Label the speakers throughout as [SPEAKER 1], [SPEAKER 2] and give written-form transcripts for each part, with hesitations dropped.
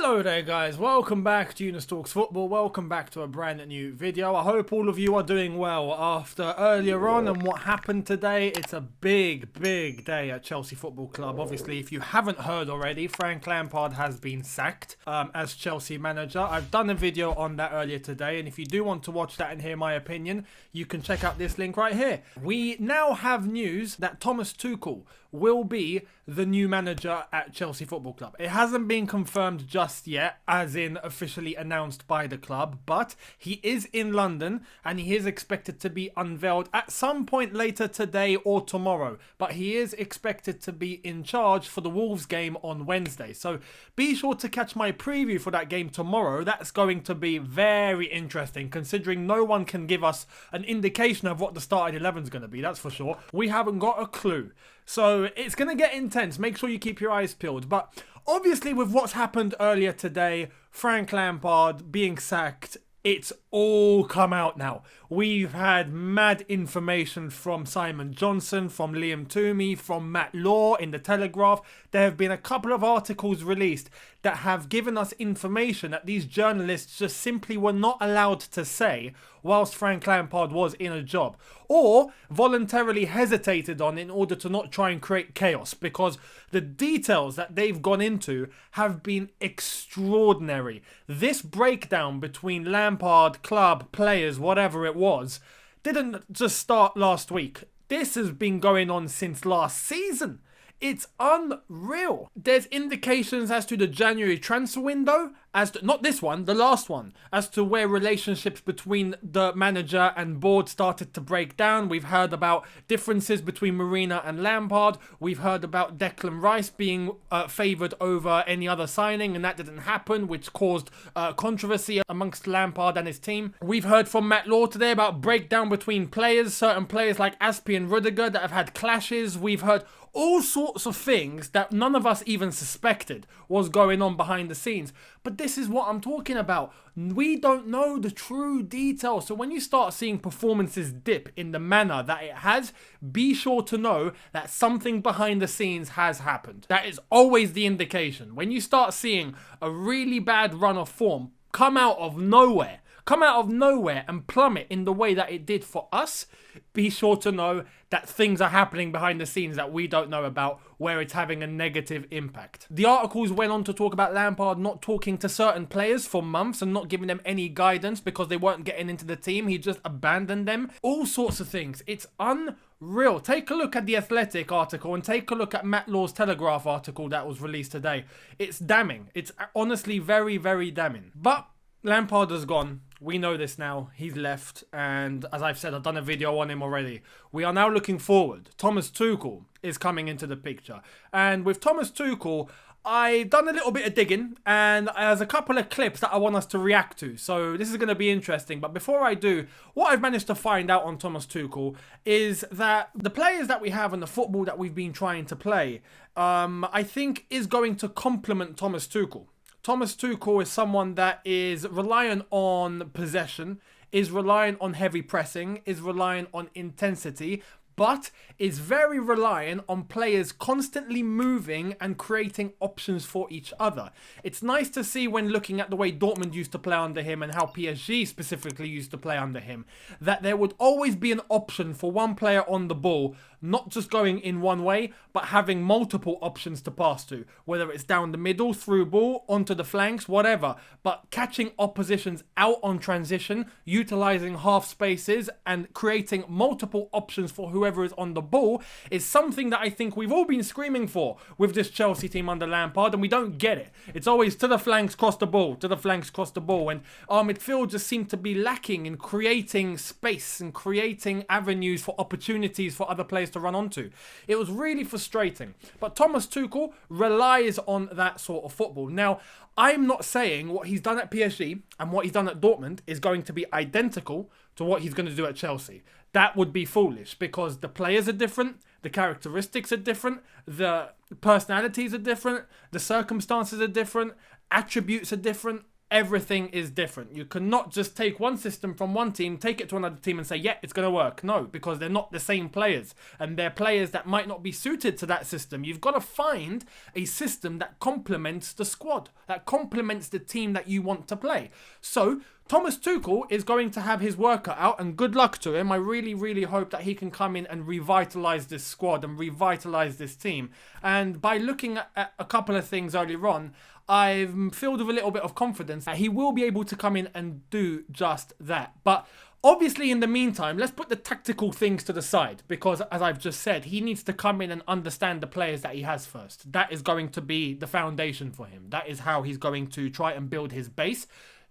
[SPEAKER 1] Hello there guys, welcome back to Younes Talks Football, welcome back to a brand new video. I hope all of you are doing well after earlier on and what happened today. It's a big day at Chelsea Football Club. Obviously, if you haven't heard already, Frank Lampard has been sacked as Chelsea manager. I've done a video on that earlier today, and if you do want to watch that and hear my opinion, you can check out this link right here. We now have news that Thomas Tuchel will be the new manager at Chelsea Football Club. It hasn't been confirmed just yet, as in officially announced by the club, but he is in London and he is expected to be unveiled at some point later today or tomorrow. But he is expected to be in charge for the Wolves game on Wednesday. So be sure to catch my preview for that game tomorrow. That's going to be very interesting, considering no one can give us an indication of what the starting 11 is going to be, that's for sure. We haven't got a clue. So it's going to get intense. Make sure you keep your eyes peeled. But obviously with what's happened earlier today, Frank Lampard being sacked, it's all come out now. We've had mad information from Simon Johnson, from Liam Toomey, from Matt Law in the Telegraph. There have been a couple of articles released that have given us information that these journalists just simply were not allowed to say whilst Frank Lampard was in a job, or voluntarily hesitated on in order to not try and create chaos, because the details that they've gone into have been extraordinary. This breakdown between Lampard, club, players, whatever it was, didn't just start last week. This has been going on since last season. It's unreal. There's indications as to the January transfer window, as to, not this one, the last one, as to where relationships between the manager and board started to break down. We've heard about differences between Marina and Lampard. We've heard about Declan Rice being favoured over any other signing, and that didn't happen, which caused controversy amongst Lampard and his team. We've heard from Matt Law today about breakdown between players, certain players like Aspi and Rudiger that have had clashes. We've heard all sorts of things that none of us even suspected was going on behind the scenes. But this is what I'm talking about. We don't know the true details. So when you start seeing performances dip in the manner that it has, be sure to know that something behind the scenes has happened. That is always the indication. When you start seeing a really bad run of form come out of nowhere and plummet in the way that it did for us, be sure to know that things are happening behind the scenes that we don't know about, where it's having a negative impact. The articles went on to talk about Lampard not talking to certain players for months and not giving them any guidance because they weren't getting into the team. He just abandoned them. All sorts of things. It's unreal. Take a look at the Athletic article and take a look at Matt Law's Telegraph article that was released today. It's damning. It's honestly very, very damning. But Lampard has gone. We know this now. He's left, and as I've said, I've done a video on him already. We are now looking forward. Thomas Tuchel is coming into the picture. And with Thomas Tuchel, I've done a little bit of digging, and there's a couple of clips that I want us to react to. So this is going to be interesting. But before I do, what I've managed to find out on Thomas Tuchel is that the players that we have and the football that we've been trying to play, I think is going to complement Thomas Tuchel. Thomas Tuchel is someone that is reliant on possession, is reliant on heavy pressing, is reliant on intensity, but is very reliant on players constantly moving and creating options for each other. It's nice to see when looking at the way Dortmund used to play under him and how PSG specifically used to play under him, that there would always be an option for one player on the ball, not just going in one way, but having multiple options to pass to, whether it's down the middle, through ball, onto the flanks, whatever, but catching oppositions out on transition, utilizing half spaces and creating multiple options for whoever is on the ball is something that I think we've all been screaming for with this Chelsea team under Lampard, and we don't get it. It's always to the flanks, cross the ball, to the flanks, cross the ball, and our midfield just seemed to be lacking in creating space and creating avenues for opportunities for other players to run onto. It was really frustrating. But Thomas Tuchel relies on that sort of football. Now, I'm not saying what he's done at PSG and what he's done at Dortmund is going to be identical to what he's going to do at Chelsea. That would be foolish because the players are different, the characteristics are different, the personalities are different, the circumstances are different, attributes are different. everything is different. You cannot just take one system from one team, take it to another team and say, yeah, it's going to work. No, because they're not the same players. And they're players that might not be suited to that system. You've got to find a system that complements the squad, that complements the team that you want to play. So Thomas Tuchel is going to have his work cut out, and good luck to him. I really, really hope that he can come in and revitalise this squad and revitalise this team. And by looking at a couple of things earlier on, I'm filled with a little bit of confidence that he will be able to come in and do just that. But obviously, in the meantime, let's put the tactical things to the side, because as I've just said, he needs to come in and understand the players that he has first. That is going to be the foundation for him. That is how he's going to try and build his base.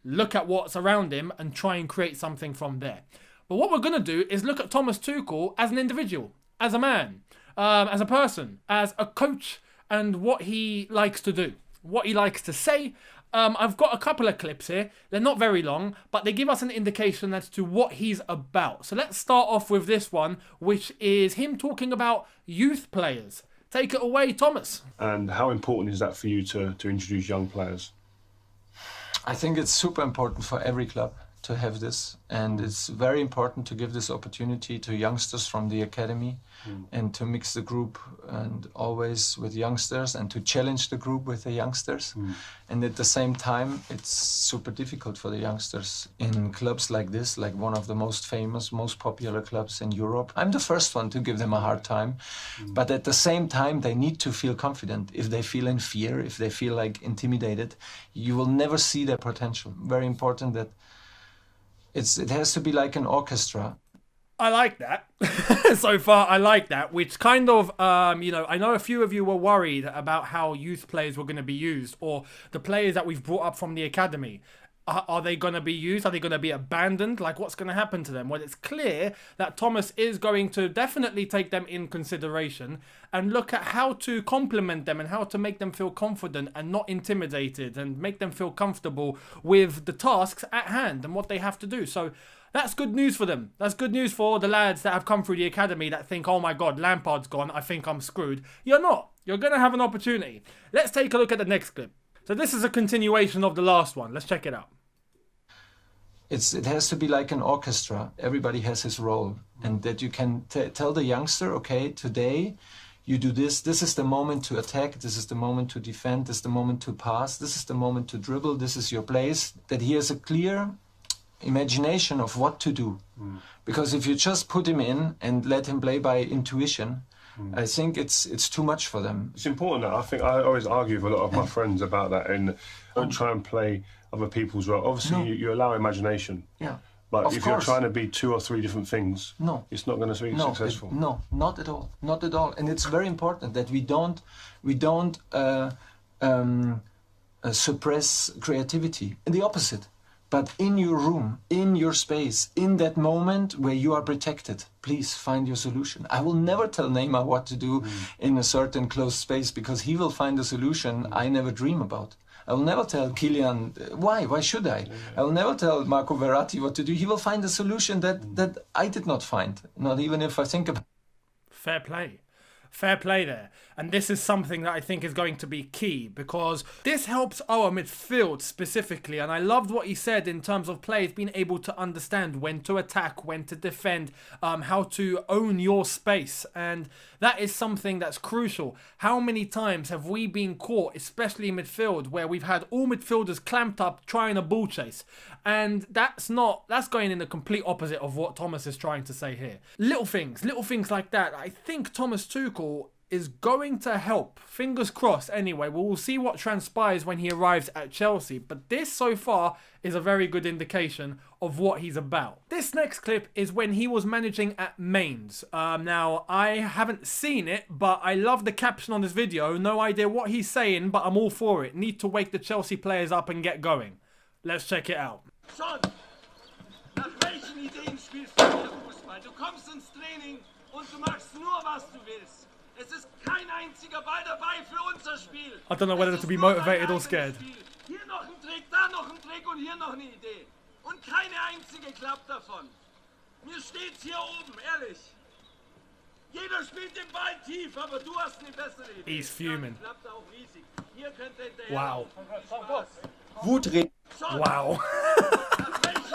[SPEAKER 1] Look at what's around him and try and create something from there. But what we're going to do is look at Thomas Tuchel as an individual, as a man, as a person, as a coach, and what he likes to do, what he likes to say. I've got a couple of clips here. They're not very long, but they give us an indication as to what he's about. So let's start off with this one, which is him talking about youth players. Take it away, Thomas.
[SPEAKER 2] And how important is that for you to introduce young players?
[SPEAKER 3] I think it's super important for every club to have this, and it's very important to give this opportunity to youngsters from the academy and to mix the group and always with youngsters and to challenge the group with the youngsters. And at the same time, it's super difficult for the youngsters in clubs like this, like one of the most famous, most popular clubs in Europe. I'm the first one to give them a hard time, but at the same time, they need to feel confident. If they feel in fear, if they feel like intimidated, you will never see their potential. Very important that it has to be like an orchestra.
[SPEAKER 1] I like that. So far, I like that, which kind of, you know, I know a few of you were worried about how youth players were going to be used, or the players that we've brought up from the academy. Are they going to be used? Are they going to be abandoned? Like, what's going to happen to them? Well, it's clear that Thomas is going to definitely take them in consideration and look at how to complement them and how to make them feel confident and not intimidated, and make them feel comfortable with the tasks at hand and what they have to do. So that's good news for them. That's good news for the lads that have come through the academy that think, oh my God, Lampard's gone, I think I'm screwed. You're not. You're going to have an opportunity. Let's take a look at the next clip. So this is a continuation of the last one. Let's check it out.
[SPEAKER 3] It has to be like an orchestra. Everybody has his role, and that you can tell the youngster, okay, today you do this. This is the moment to attack. This is the moment to defend. This is the moment to pass. This is the moment to dribble. This is your place. That he has a clear imagination of what to do. Because if you just put him in and let him play by intuition, I think it's too much for them.
[SPEAKER 2] It's important that I think I always argue with a lot of my friends about that, and don't try and play other people's role. Obviously, you allow imagination.
[SPEAKER 3] Yeah.
[SPEAKER 2] But if you're trying to be 2 or 3 different things, it's not going to be successful.
[SPEAKER 3] No, not at all. Not at all. And it's very important that we don't suppress creativity. In the opposite. But in your room, in your space, in that moment where you are protected, please find your solution. I will never tell Neymar what to do in a certain closed space, because he will find a solution I never dream about. I will never tell Kylian, why? Why should I? I will never tell Marco Verratti what to do. He will find a solution that I did not find, not even if I think about it.
[SPEAKER 1] Fair play. Fair play there. And this is something that I think is going to be key, because this helps our midfield specifically. And I loved what he said in terms of players being able to understand when to attack, when to defend, how to own your space. And that is something that's crucial. How many times have we been caught, especially in midfield, where we've had all midfielders clamped up trying a ball chase? And that's going in the complete opposite of what Thomas is trying to say here. Little things like that. I think Thomas Tuchel is going to help. Fingers crossed anyway. We'll see what transpires when he arrives at Chelsea. But this so far is a very good indication of what he's about. This next clip is when he was managing at Mainz. Now, I haven't seen it, but I love the caption on this video. No idea what he's saying, but I'm all for it. Need to wake the Chelsea players up and get going. Let's check it out.
[SPEAKER 4] Schon! Nach welchen Ideen spielst du hier Fußball? Du kommst ins Training und du machst nur, was du willst. Es ist kein einziger Ball dabei für unser Spiel.
[SPEAKER 1] I don't know whether to be motivated or scared.
[SPEAKER 4] Hier noch ein Trick, da noch ein Trick und hier noch eine Idee. Und keine einzige klappt davon. Mir steht's hier oben, ehrlich. Jeder spielt den Ball tief, aber du hast eine bessere Idee.
[SPEAKER 1] He's fuming.
[SPEAKER 4] Klappt auch riesig. Hier könnte
[SPEAKER 1] Wow.
[SPEAKER 4] Wutreden. schon.
[SPEAKER 1] Wow.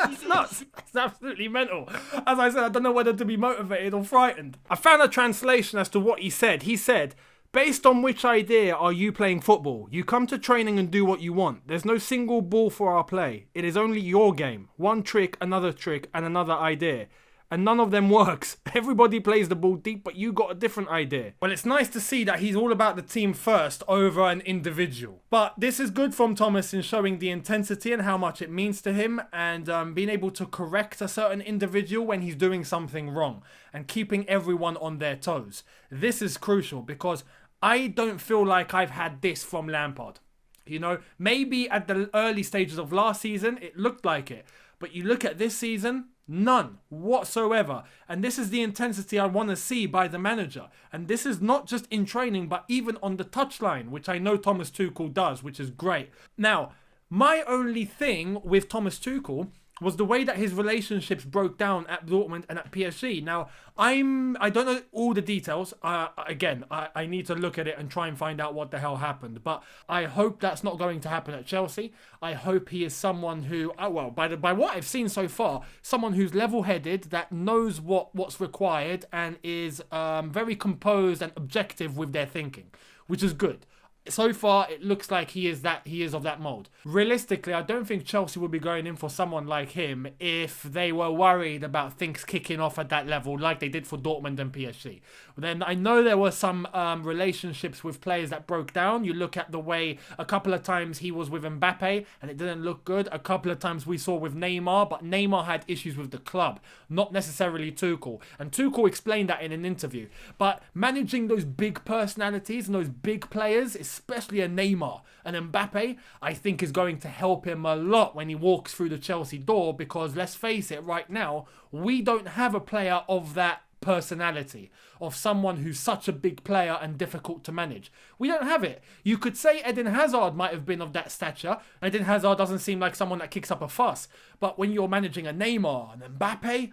[SPEAKER 1] It's nuts. It's absolutely mental. As I said, I don't know whether to be motivated or frightened. I found a translation as to what he said. He said, based on which idea are you playing football? You come to training and do what you want. There's no single ball for our play. It is only your game. One trick, and another idea. And none of them works. Everybody plays the ball deep, but you got a different idea. Well, it's nice to see that he's all about the team first over an individual. But this is good from Thomas in showing the intensity and how much it means to him, and being able to correct a certain individual when he's doing something wrong and keeping everyone on their toes. This is crucial because I don't feel like I've had this from Lampard. You know, maybe at the early stages of last season, it looked like it. But you look at this season, none whatsoever. And this is the intensity I want to see by the manager. And this is not just in training, but even on the touchline, which I know Thomas Tuchel does, which is great. Now, my only thing with Thomas Tuchel was the way that his relationships broke down at Dortmund and at PSG. Now, I don't know all the details. I need to look at it and try and find out what the hell happened. But I hope that's not going to happen at Chelsea. I hope he is someone who, by what I've seen so far, someone who's level-headed, that knows what's required and is very composed and objective with their thinking, which is good. So far, it looks like he is of that mold. Realistically, I don't think Chelsea would be going in for someone like him if they were worried about things kicking off at that level, like they did for Dortmund and PSG. Then I know there were some relationships with players that broke down. You look at the way a couple of times he was with Mbappe and it didn't look good. A couple of times we saw with Neymar, but Neymar had issues with the club, not necessarily Tuchel. And Tuchel explained that in an interview. But managing those big personalities and those big players, especially a Neymar and Mbappe, I think is going to help him a lot when he walks through the Chelsea door, because let's face it, right now, we don't have a player of that personality, of someone who's such a big player and difficult to manage. We don't have it. You could say Eden Hazard might have been of that stature. Eden Hazard doesn't seem like someone that kicks up a fuss. But when you're managing a Neymar and Mbappe,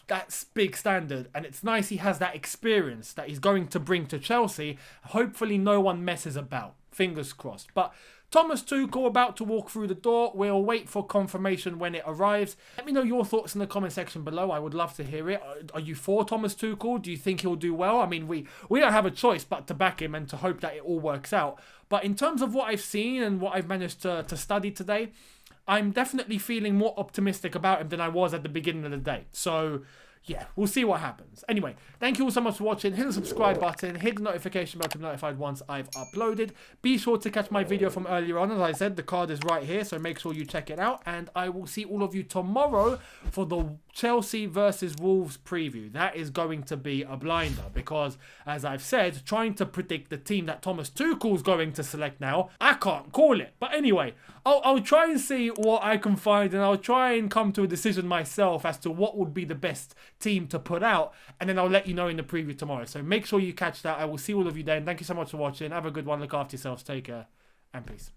[SPEAKER 1] that's big standard, and it's nice he has that experience that he's going to bring to Chelsea. Hopefully no one messes about. Fingers crossed. But Thomas Tuchel about to walk through the door. We'll wait for confirmation when it arrives. Let me know your thoughts in the comment section below. I would love to hear it. Are you for Thomas Tuchel? Do you think he'll do well? I mean, we don't have a choice but to back him and to hope that it all works out. But in terms of what I've seen and what I've managed to study today, I'm definitely feeling more optimistic about him than I was at the beginning of the day. So, yeah, we'll see what happens. Anyway, thank you all so much for watching. Hit the subscribe button, hit the notification bell to be notified once I've uploaded. Be sure to catch my video from earlier on. As I said, the card is right here, so make sure you check it out. And I will see all of you tomorrow for the Chelsea versus Wolves preview. That is going to be a blinder because, as I've said, trying to predict the team that Thomas Tuchel's going to select now, I can't call it. But anyway, I'll try and see what I can find, and I'll try and come to a decision myself as to what would be the best team to put out, and then I'll let you know in the preview tomorrow. So make sure you catch that. I will see all of you then. Thank you so much for watching. Have a good one. Look after yourselves. Take care, and peace.